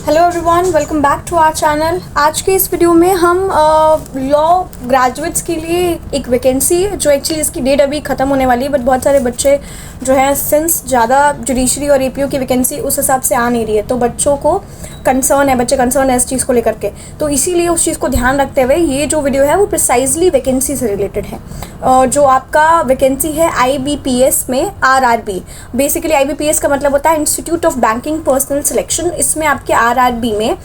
Hello everyone, welcome back to our channel. आज के इस वीडियो में हम लॉ ग्रेजुएट्स के लिए एक वैकेंसी है जो एक्चुअली इसकी डेट अभी ख़त्म होने वाली है, बट बहुत सारे बच्चे जो हैं सिंस ज़्यादा जुडिशरी और एपीओ की वैकेंसी उस हिसाब से आ नहीं रही है, तो बच्चों को कंसर्न है, बच्चे कंसर्न है इस चीज़ को लेकर के। तो इसीलिए उस चीज़ को ध्यान रखते हुए ये जो वीडियो है वो प्रिसाइजली वैकेंसी से रिलेटेड है। जो आपका वैकेंसी है IBPS में RRB, बेसिकली IBPS का मतलब होता है institute of banking personal selection. इसमें आपके RRB में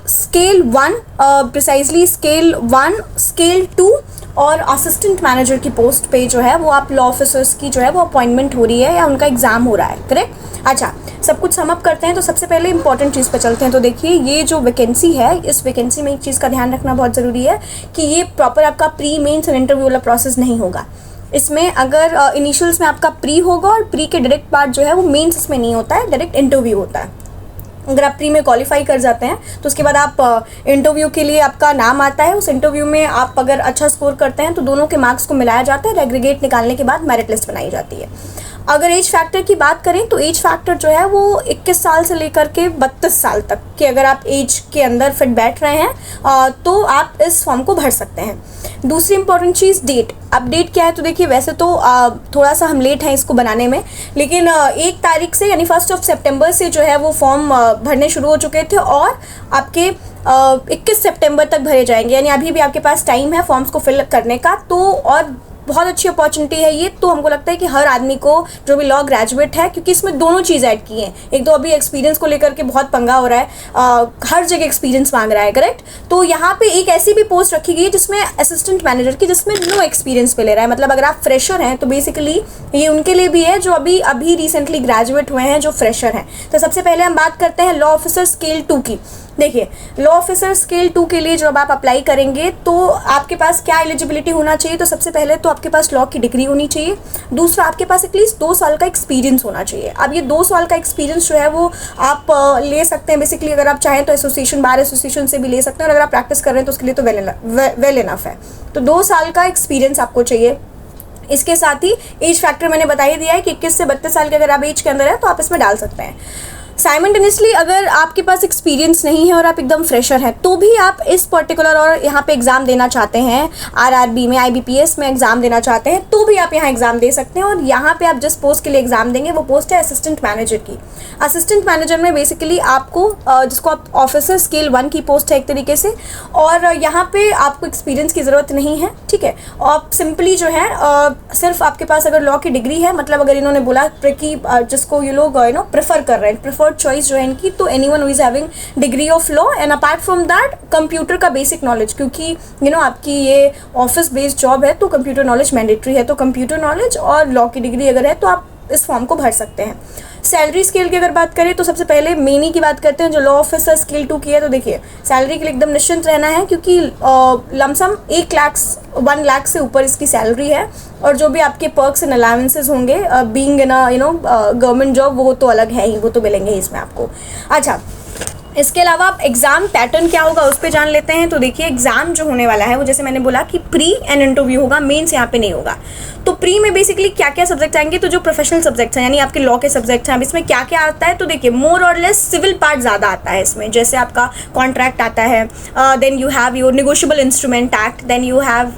स्केल 1, प्रिसाइजली स्केल 1, स्केल 2 और असिस्टेंट मैनेजर की पोस्ट पे जो है वो आप लॉ ऑफिसर्स की जो है वो अपॉइंटमेंट हो रही है या उनका एग्ज़ाम हो रहा है, करेक्ट। अच्छा, सब कुछ सम अप करते हैं तो सबसे पहले इंपॉर्टेंट चीज़ पे चलते हैं। तो देखिए, ये जो वैकेंसी है, इस वैकेंसी में एक चीज़ का ध्यान रखना बहुत ज़रूरी है कि ये प्रॉपर आपका प्री मेंस एंड इंटरव्यू वाला प्रोसेस नहीं होगा। इसमें अगर इनिशियल्स में आपका प्री होगा और प्री के डायरेक्ट पार्ट जो है वो मेंस इसमें नहीं होता है, डायरेक्ट इंटरव्यू होता है। अगर आप प्री में क्वालिफाई कर जाते हैं तो उसके बाद आप इंटरव्यू के लिए आपका नाम आता है। उस इंटरव्यू में आप अगर अच्छा स्कोर करते हैं तो दोनों के मार्क्स को मिलाया जाता है, एग्रीगेट निकालने के बाद मेरिट लिस्ट बनाई जाती है। अगर एज फैक्टर की बात करें तो एज फैक्टर जो है वो 21 साल से लेकर के 32 साल तक के अगर आप एज के अंदर फिट बैठ रहे हैं तो आप इस फॉर्म को भर सकते हैं। दूसरी इंपॉर्टेंट चीज़, डेट। अब डेट क्या है तो देखिए, वैसे तो थोड़ा सा हम लेट हैं इसको बनाने में, लेकिन 1 तारीख से यानी 1 सितंबर से जो है वो फॉर्म भरने शुरू हो चुके थे और आपके 21 सितंबर तक भरे जाएंगे, यानी अभी भी आपके पास टाइम है फॉर्म्स को फिल करने का। तो और बहुत अच्छी अपॉर्चुनिटी है ये, तो हमको लगता है कि हर आदमी को जो भी लॉ ग्रेजुएट है, क्योंकि इसमें दोनों चीज़ ऐड की हैं। एक तो अभी एक्सपीरियंस को लेकर के बहुत पंगा हो रहा है, हर जगह एक्सपीरियंस मांग रहा है, करेक्ट। तो यहाँ पे एक ऐसी भी पोस्ट रखी गई है जिसमें असिस्टेंट मैनेजर की, जिसमें नो एक्सपीरियंस पे ले रहा है। मतलब अगर आप फ्रेशर हैं तो बेसिकली ये उनके लिए भी है जो अभी रिसेंटली ग्रेजुएट हुए हैं, जो फ्रेशर हैं। तो सबसे पहले हम बात करते हैं लॉ ऑफिसर स्केल 2 की। देखिए, लॉ ऑफिसर स्केल 2 के लिए जब आप अप्लाई करेंगे तो आपके पास क्या एलिजिबिलिटी होना चाहिए। तो सबसे पहले तो आपके पास लॉ की डिग्री होनी चाहिए। दूसरा, आपके पास एटलीस्ट 2 साल का एक्सपीरियंस होना चाहिए। अब ये 2 साल का एक्सपीरियंस जो है वो आप ले सकते हैं, बेसिकली अगर आप चाहें तो एसोसिएशन, बार एसोसिएशन से भी ले सकते हैं, और अगर आप प्रैक्टिस कर रहे हैं तो उसके लिए तो वेल इनफ है। तो 2 साल का एक्सपीरियंस आपको चाहिए। इसके साथ ही एज फैक्टर मैंने बता ही दिया है कि 21 से 32 साल के अगर आप एज के अंदर है तो आप इसमें डाल सकते हैं। साइमल्टेनियसली अगर आपके पास एक्सपीरियंस नहीं है और आप एकदम फ्रेशर हैं तो भी आप इस पर्टिकुलर और यहाँ पे एग्ज़ाम देना चाहते हैं, RRB में, IBPS में एग्ज़ाम देना चाहते हैं, तो भी आप यहाँ एग्ज़ाम दे सकते हैं। और यहाँ पे आप जिस पोस्ट के लिए एग्ज़ाम देंगे वो पोस्ट है असिस्टेंट मैनेजर की। असिस्टेंट मैनेजर में बेसिकली आपको जिसको आप ऑफिसर स्केल 1 की पोस्ट है एक तरीके से, और यहाँ पे आपको एक्सपीरियंस की ज़रूरत नहीं है, ठीक है। और सिंपली जो है सिर्फ आपके पास अगर लॉ की डिग्री है, मतलब अगर इन्होंने बोला कि जिसको ये लोग प्रेफर कर रहे हैं, चॉइस जो है इनकी, तो anyone who is having degree of law and apart from that computer का बेसिक नॉलेज, क्योंकि आपकी ये ऑफिस बेस्ड जॉब है तो कंप्यूटर नॉलेज मैंडेटरी है। तो कंप्यूटर नॉलेज और लॉ की डिग्री अगर है तो आप इस फॉर्म को भर सकते हैं। सैलरी स्केल की अगर बात करें तो सबसे पहले मेनी की बात करते हैं जो लॉ ऑफिसर स्केल 2 की है। तो देखिए, सैलरी के लिए एकदम निश्चिंत रहना है, क्योंकि लमसम 1 लाख से ऊपर इसकी सैलरी है। और जो भी आपके पर्क्स एंड अलाउंसेस होंगे बीइंग इन गवर्नमेंट जॉब, वो तो अलग है ही, वो तो मिलेंगे ही इसमें आपको। अच्छा, इसके अलावा आप एग्ज़ाम पैटर्न क्या होगा उस पर जान लेते हैं। तो देखिए, एग्ज़ाम जो होने वाला है वो जैसे मैंने बोला कि प्री एंड इंटरव्यू होगा, मेंस यहाँ पे नहीं होगा। तो प्री में बेसिकली क्या क्या सब्जेक्ट आएंगे, तो जो प्रोफेशनल सब्जेक्ट्स हैं यानी आपके लॉ के सब्जेक्ट्स हैं, अब इसमें क्या क्या आता है तो देखिए, मोर और लेस सिविल पार्ट ज़्यादा आता है इसमें। जैसे आपका कॉन्ट्रैक्ट आता है, then you have your negotiable instrument act, then you have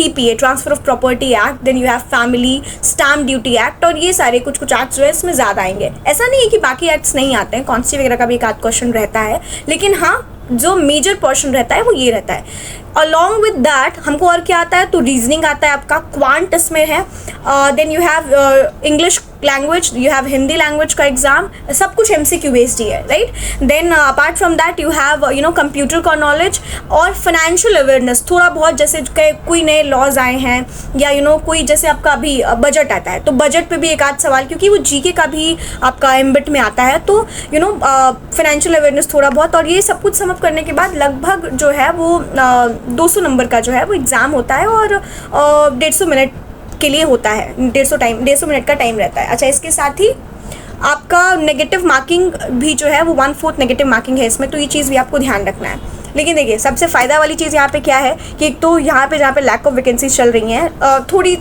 TPA, transfer of property act, then you have family stamp duty act, और ये सारे कुछ एक्ट्स जो है इसमें ज़्यादा आएंगे। ऐसा नहीं है कि बाकी एक्ट्स नहीं आते हैं, कॉन्स्टी वगैरह का भी एक आध क्वेश्चन रहता है, लेकिन हाँ, जो मेजर पोर्शन रहता है वो ये रहता है। अलॉन्ग विद दैट हमको और क्या आता है, तो रीजनिंग आता है आपका, क्वांट इसमें है, then you have English language, you have Hindi language का एग्जाम, सब कुछ MCQ बेस्ड ही है, right. Then apart from that you have computer का नॉलेज और फाइनेंशियल अवेयरनेस थोड़ा बहुत, जैसे कोई नए लॉज आए हैं या कोई जैसे आपका अभी बजट आता है तो बजट पे भी एक आध सवाल, क्योंकि वो GK का भी आपका एम्बिट में आता है, तो फाइनेंशियल अवेयरनेस थोड़ा बहुत। और ये सब कुछ समझ करने के बाद लगभग जो है वो 200 नंबर का जो है वो एग्ज़ाम होता है और 150 मिनट के लिए होता है, 150 मिनट का टाइम रहता है। अच्छा, इसके साथ ही आपका नेगेटिव मार्किंग भी जो है वो 1/4 नेगेटिव मार्किंग है इसमें, तो ये चीज़ भी आपको ध्यान रखना है। लेकिन देखिए, सबसे फ़ायदा वाली चीज़ यहाँ पे क्या है कि एक तो यहाँ पे जहाँ पे लैक ऑफ वैकेंसीज चल रही हैं, थोड़ी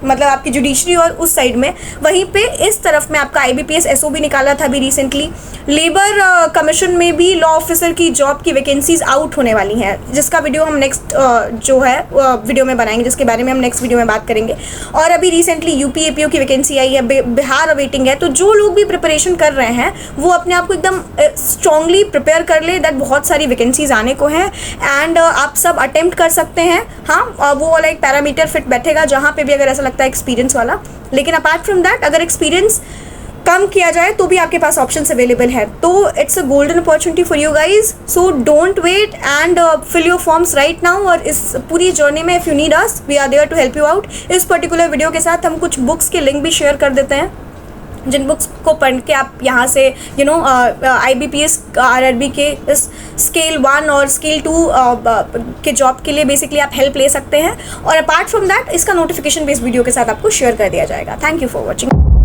मतलब आपकी जुडिशरी और उस साइड में, वहीं पे इस तरफ में आपका IBPS SOB निकाला था अभी रिसेंटली। लेबर कमीशन में भी लॉ ऑफिसर की जॉब की वैकेंसीज आउट होने वाली हैं, जिसका वीडियो हम नेक्स्ट जो है वीडियो में बनाएंगे, जिसके बारे में हम नेक्स्ट वीडियो में बात करेंगे। और अभी रिसेंटली UP APO की वैकेंसी आई है, बिहार अवेटिंग है। तो जो लोग भी प्रिपरेशन कर रहे हैं वो अपने आप को एकदम स्ट्रांगली प्रिपेयर कर ले दैट बहुत सारी वैकेंसीज आने को हैं एंड आप सब अटेम्प्ट कर सकते हैं। हाँ, वो वाला एक पैरामीटर फिट बैठेगा जहाँ पे भी अगर ऐसा लगता है एक्सपीरियंस वाला। लेकिन अपार्ट फ्रॉम दैट अगर एक्सपीरियंस कम किया जाए तो भी आपके पास ऑप्शंस अवेलेबल है। तो it's a golden opportunity for you guys, so don't wait and fill your forms right now. और इस पूरी जर्नी में if you need us, we are there to help you out. इस पर्टिकुलर वीडियो के साथ हम कुछ बुक्स के लिंक भी शेयर कर देते हैं, जिन बुक्स को पढ़ के आप यहाँ से IBPS RRB के इस स्केल 1 और स्केल 2 के जॉब के लिए बेसिकली आप हेल्प ले सकते हैं। और अपार्ट फ्रॉम दैट इसका नोटिफिकेशन बेस्ड वीडियो के साथ आपको शेयर कर दिया जाएगा। Thank you for watching.